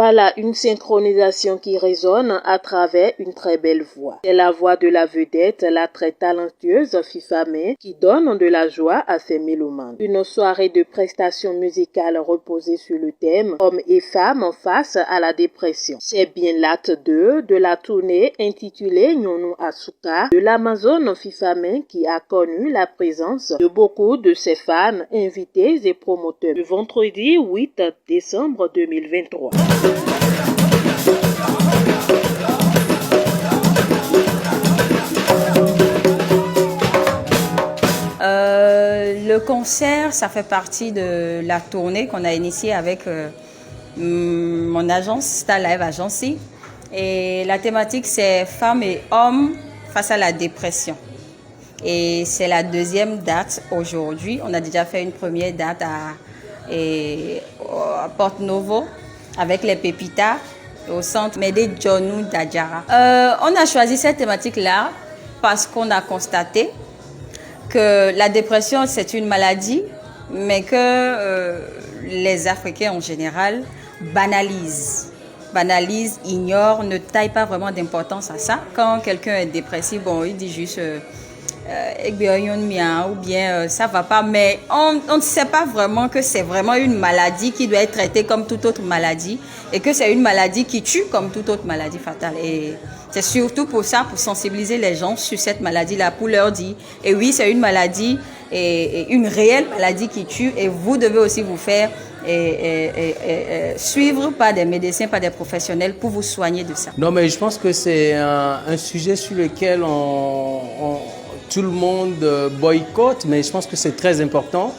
Voilà une synchronisation qui résonne à travers une très belle voix. C'est la voix de la vedette, la très talentueuse Fifa May, qui donne de la joie à ses mélomanes. Une soirée de prestations musicales reposée sur le thème « Hommes et femmes face à la dépression ». C'est bien l'acte 2 de la tournée intitulée Nyonu Asuka de l'Amazone Fifa May qui a connu la présence de beaucoup de ses fans, invités et promoteurs. Le vendredi 8 décembre 2023. Le concert, ça fait partie de la tournée qu'on a initiée avec mon agence, Star Live Agency. Et la thématique, c'est femmes et hommes face à la dépression. Et c'est la deuxième date aujourd'hui. On a déjà fait une première date à Porto Novo avec les Pépitas au centre Médé Djonou d'Adjara. On a choisi cette thématique-là parce qu'on a constaté que la dépression, c'est une maladie, mais que les Africains en général banalisent, ignorent, ne taillent pas vraiment d'importance à ça. Quand quelqu'un est dépressif, bon, il dit juste ou bien ça va pas, mais on ne sait pas vraiment que c'est vraiment une maladie qui doit être traitée comme toute autre maladie et que c'est une maladie qui tue comme toute autre maladie fatale. Et c'est surtout pour ça, pour sensibiliser les gens sur cette maladie-là, pour leur dire, et oui, c'est une maladie, et une réelle maladie qui tue, et vous devez aussi vous faire suivre par des médecins, par des professionnels pour vous soigner de ça. Non, mais je pense que c'est un sujet sur lequel tout le monde boycotte, mais je pense que c'est très important.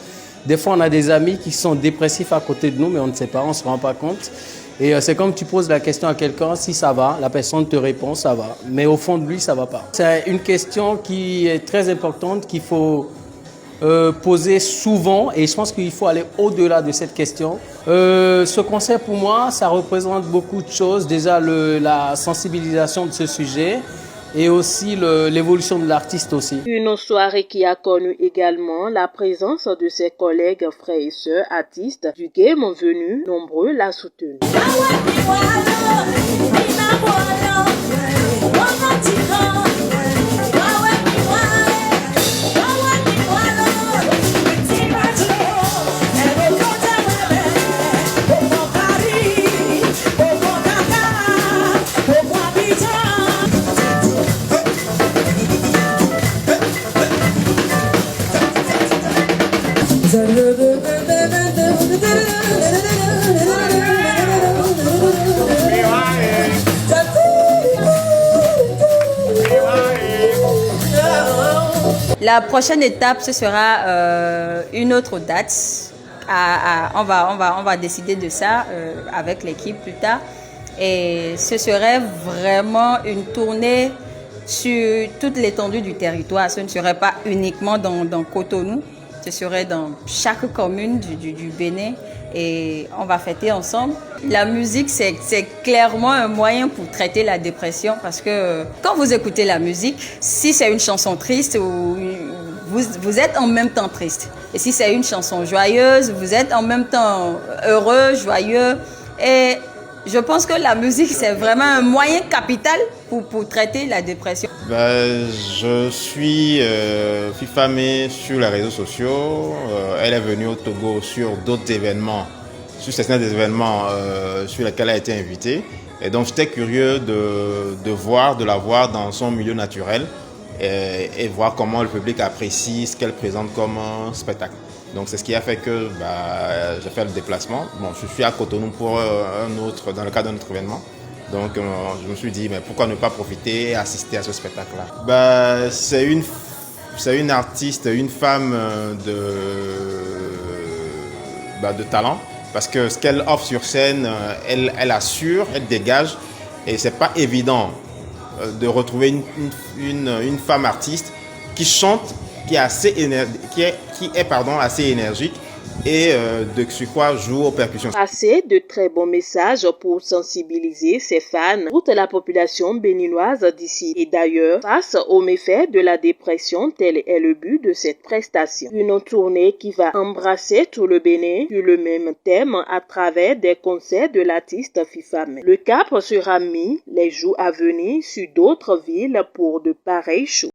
Des fois, on a des amis qui sont dépressifs à côté de nous, mais on ne sait pas, on ne se rend pas compte. Et c'est comme tu poses la question à quelqu'un, si ça va, la personne te répond, ça va. Mais au fond de lui, ça ne va pas. C'est une question qui est très importante, qu'il faut poser souvent. Et je pense qu'il faut aller au-delà de cette question. Ce concert, pour moi, ça représente beaucoup de choses. Déjà, la sensibilisation de ce sujet. Et aussi l'évolution de l'artiste aussi. Une soirée qui a connu également la présence de ses collègues, frères et sœurs artistes du game venus, nombreux la soutenir. La prochaine étape, ce sera une autre date. On va décider de ça avec l'équipe plus tard. Et ce serait vraiment une tournée sur toute l'étendue du territoire. Ce ne serait pas uniquement dans Cotonou. Ce serait dans chaque commune du Bénin. Et on va fêter ensemble. La musique, c'est clairement un moyen pour traiter la dépression parce que quand vous écoutez la musique, si c'est une chanson triste, vous êtes en même temps triste. Et si c'est une chanson joyeuse, vous êtes en même temps heureux, joyeux. Et je pense que la musique, c'est vraiment un moyen capital pour traiter la dépression. Je suis Fifa May sur les réseaux sociaux. Elle est venue au Togo sur d'autres événements, sur certains événements sur lesquels elle a été invitée. Et donc j'étais curieux de la voir dans son milieu naturel et voir comment le public apprécie ce qu'elle présente comme un spectacle. Donc c'est ce qui a fait que j'ai fait le déplacement. Bon, je suis à Cotonou pour dans le cadre d'un autre événement. Donc je me suis dit, mais pourquoi ne pas profiter et assister à ce spectacle-là. C'est une artiste, une femme de talent, parce que ce qu'elle offre sur scène, elle assure, elle dégage, et c'est pas évident de retrouver une femme artiste qui chante, qui est assez énergique, et de surcroît joue aux percussions. Passer de très bons messages pour sensibiliser ses fans, toute la population béninoise d'ici et d'ailleurs, face aux méfaits de la dépression, tel est le but de cette prestation. Une tournée qui va embrasser tout le Bénin sur le même thème à travers des concerts de l'artiste Fifamé. Le cap sera mis les jours à venir sur d'autres villes pour de pareils shows.